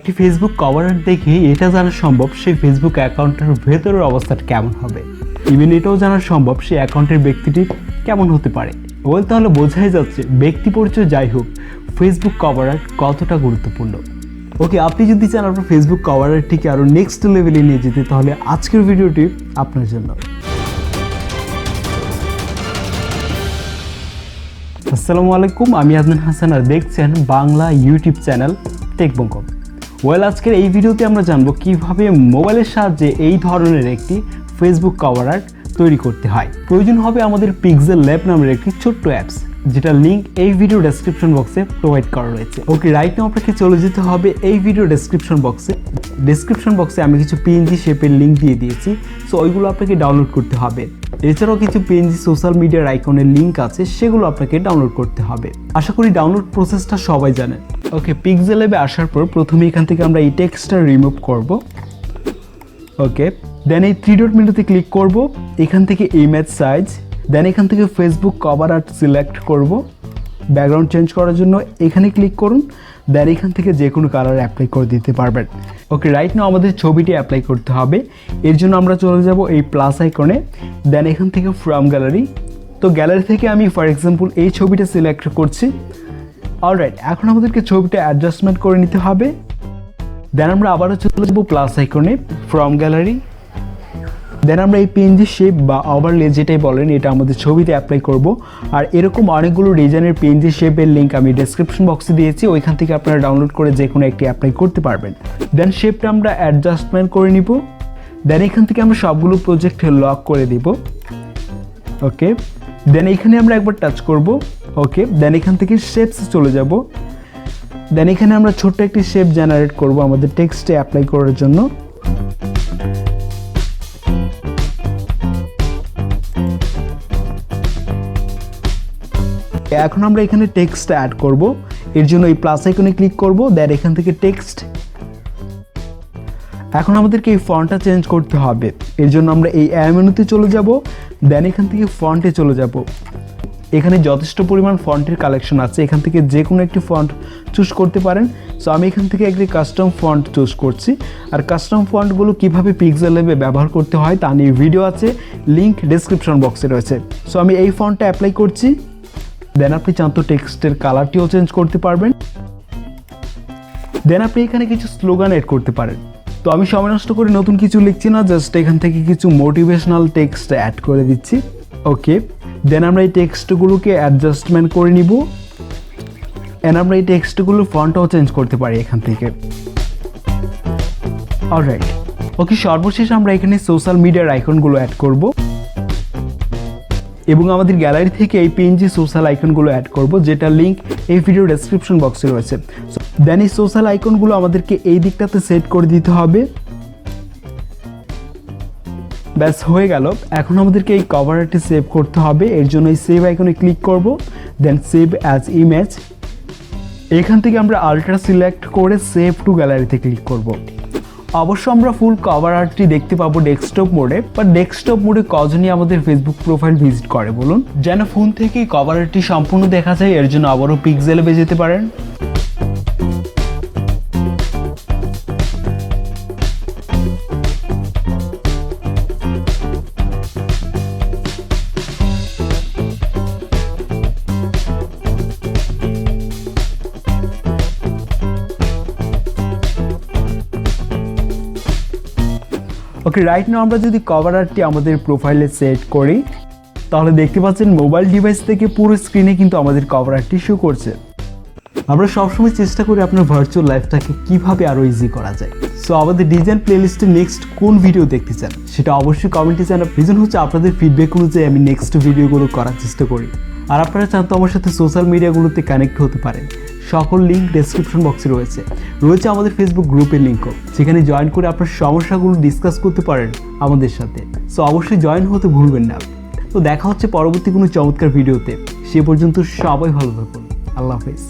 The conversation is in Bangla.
একটি ফেসবুক কভার আর্ট দেখে এটা জানা সম্ভব সেই ফেসবুক অ্যাকাউন্টের ভেতরের অবস্থাটা কেমন হবে, ইভেন এটাও জানা সম্ভব সেই অ্যাকাউন্টের ব্যক্তিটি কেমন হতে পারে। তাহলে বোঝাই যাচ্ছে ব্যক্তি পরিচয় যাই হোক, ফেসবুক কভার আর্ট কতটা গুরুত্বপূর্ণ। আপনি যদি চান আপনার ফেসবুক কভার আর্টটিকে আরও নেক্সট লেভেলে নিয়ে যেতে, তাহলে আজকের ভিডিওটি আপনার জন্য। আসসালামু আলাইকুম, আমি আদনান হাসান আর দেখছেন বাংলা ইউটিউব চ্যানেল টেক বঙ্গ। আজকের এই ভিডিওতে আমরা জানবো কিভাবে মোবাইলের সাহায্যে এই ধরনের একটি ফেসবুক কভার আর্ট তৈরি করতে হয়। প্রয়োজন হবে আমাদের পিক্সেলল্যাব নামের একটি ছোট্ট অ্যাপস, যেটা লিঙ্ক এই ভিডিও ডেসক্রিপশন বক্সে প্রোভাইড করা রয়েছে। রাইট নাও আপনাকে চলে যেতে হবে এই ভিডিও ডেসক্রিপশন বক্সে আমি কিছু পিএনজি শেপের লিঙ্ক দিয়ে দিয়েছি, সো ওইগুলো আপনাকে ডাউনলোড করতে হবে। এছাড়াও কিছু পিএনজি সোশ্যাল মিডিয়ার আইকনের লিঙ্ক আছে, সেগুলো আপনাকে ডাউনলোড করতে হবে। আশা করি ডাউনলোড প্রসেসটা সবাই জানেন। পিক্সেলল্যাবে আসার পর প্রথমে এখান থেকে আমরা এই টেক্সটটা রিমুভ করব। দেন এই 3 ডট মেনুতে ক্লিক করব, এখান থেকে ইমেজ সাইজ, দেন এখান থেকে ফেসবুক কভার আর্ট সিলেক্ট করব। ব্যাকগ্রাউন্ড চেঞ্জ করার জন্য এখানে ক্লিক করুন, দেন এখান থেকে যে কোনো কালার অ্যাপ্লাই করে দিতে পারবেন। রাইট নাও আমাদের ছবিটি অ্যাপ্লাই করতে হবে। এর জন্য আমরা চলে যাব এই প্লাস আইকনে, দেন এখান থেকে ফ্রম গ্যালারি। তো গ্যালারি থেকে আমি ফর এক্সাম্পল এই ছবিটা সিলেক্ট করছি। অলরাইট, এখন আমাদেরকে ছবিটা অ্যাডজাস্টমেন্ট করে নিতে হবে। দেন আমরা আবারও চলে যাব প্লাস আইকনে, ফ্রম গ্যালারি, দেন আমরা এই পিএনজি শেপ বা ওভারলে যেটাই বলেন এটা আমাদের ছবিতে অ্যাপ্লাই করব। আর এরকম অনেকগুলো ডিজাইনের পিএনজি শেপের লিঙ্ক আমি ডেসক্রিপশন বক্সে দিয়েছি, ওইখান থেকে আপনারা ডাউনলোড করে যে কোনো একটি অ্যাপ্লাই করতে পারবেন। দেন শেপটা আমরা অ্যাডজাস্টমেন্ট করে নিব, দেন এখান থেকে আমরা সবগুলো প্রজেক্ট লক করে দিব। দেন এখানে আমরা একবার টাচ করব। দেন এখান থেকে শেপসে চলে যাব। দেন এখানে আমরা ছোট্ট একটি শেপ জেনারেট করব আমাদের টেক্সটে অ্যাপ্লাই করার জন্য। এখন আমরা এখানে টেক্সট অ্যাড করব। এর জন্য এই প্লাস আইকনে ক্লিক করব, দেন এখান থেকে টেক্সট। এখন আমাদেরকে এই ফন্টটা চেঞ্জ করতে হবে। এর জন্য আমরা এই অ্যারো মেনুতে চলে যাব, দেন এখান থেকে ফন্টে চলে যাব। এখানে যথেষ্ট পরিমাণ ফন্টের কালেকশন আছে, এখান থেকে যে কোনো একটি ফন্ট চুজ করতে পারেন। সো আমি এখান থেকে একটি কাস্টম ফন্ট চুজ করছি। আর কাস্টম ফন্টগুলো কীভাবে পিক্সেলল্যাবে ব্যবহার করতে হয় তা নিয়ে ভিডিও আছে, লিঙ্ক ডেসক্রিপশন বক্সে রয়েছে। সো আমি এই ফন্টটা অ্যাপ্লাই করছি। দেন আপনি চান তো টেক্সটের কালারটিও চেঞ্জ করতে পারবেন। দেন আপনি এখানে কিছু স্লোগান এড করতে পারেন। তো আমি সময় নষ্ট করে নতুন কিছু লিখছি না, জাস্ট এখান থেকে কিছু মোটিভেশনাল টেক্সট অ্যাড করে দিচ্ছি। দেন আমরা এই টেক্সটগুলোকে অ্যাডজাস্টমেন্ট করে নিব, এন্ড আমরা এই টেক্সটগুলোর ফন্টও চেঞ্জ করতে পারি এখান থেকে। অলরাইট, সর্বশেষ আমরা এখানে সোশ্যাল মিডিয়ার আইকনগুলো অ্যাড করব এবং আমাদের গ্যালারি থেকে এই পিএনজি সোশ্যাল আইকনগুলো অ্যাড করব, যেটা লিঙ্ক এই ভিডিও ডেসক্রিপশন বক্সে রয়েছে। দেন এই সোশ্যাল আইকনগুলো আমাদেরকে এই দিকটাতে সেট করে দিতে হবে। ব্যাস হয়ে গেল। এখন আমাদেরকে এই কভার আর্টটি সেভ করতে হবে। এর জন্য এই সেভ আইকনে ক্লিক করব, দেন সেভ অ্যাজ ইমেজ। এখান থেকে আমরা আল্ট্রা সিলেক্ট করে সেভ টু গ্যালারিতে ক্লিক করব। অবশ্য আমরা ফুল কভার আর্টটি দেখতে পাবো ডেস্কটপ মোডে, বাট ডেস্কটপ মোডে কজনই আমাদের ফেসবুক প্রোফাইল ভিজিট করে বলুন? যেন ফোন থেকেই কভার আর্টটি সম্পূর্ণ দেখা যায়, এর জন্য আবারও পিক্সেলল্যাবে যেতে পারেন। রাইট নাও আমরা যদি কভার আর্টটি আমাদের প্রোফাইলে সেট করি, তাহলে দেখতে পাচ্ছেন মোবাইল ডিভাইস থেকে পুরো স্ক্রিনে কিন্তু আমাদের কভার আর্টটি শো করছে। আমরা সবসময় চেষ্টা করি আপনার ভার্চুয়াল লাইফটাকে কিভাবে আরও ইজি করা যায়। সো আমাদের ডিজাইন প্লেলিস্টে নেক্সট কোন ভিডিও দেখতে চান সেটা অবশ্যই কমেন্টে জানান। রিজন হচ্ছে আপনাদের ফিডব্যাক অনুযায়ী আমি নেক্সট ভিডিওগুলো করার চেষ্টা করি। আর আপনারা চান তো আমার সাথে সোশ্যাল মিডিয়াগুলোতে কানেক্ট হতে পারেন, সকল লিঙ্ক ডেসক্রিপশন বক্সে রয়েছে আমাদের ফেসবুক গ্রুপের লিঙ্কও, যেখানে জয়েন করে আপনার সমস্যাগুলো ডিসকাস করতে পারেন আমাদের সাথে। সো অবশ্যই জয়েন হতে ভুলবেন না। তো দেখা হচ্ছে পরবর্তী কোনো চমৎকার ভিডিওতে। সে পর্যন্ত সবাই ভালো থাকুন। আল্লাহ হাফেজ।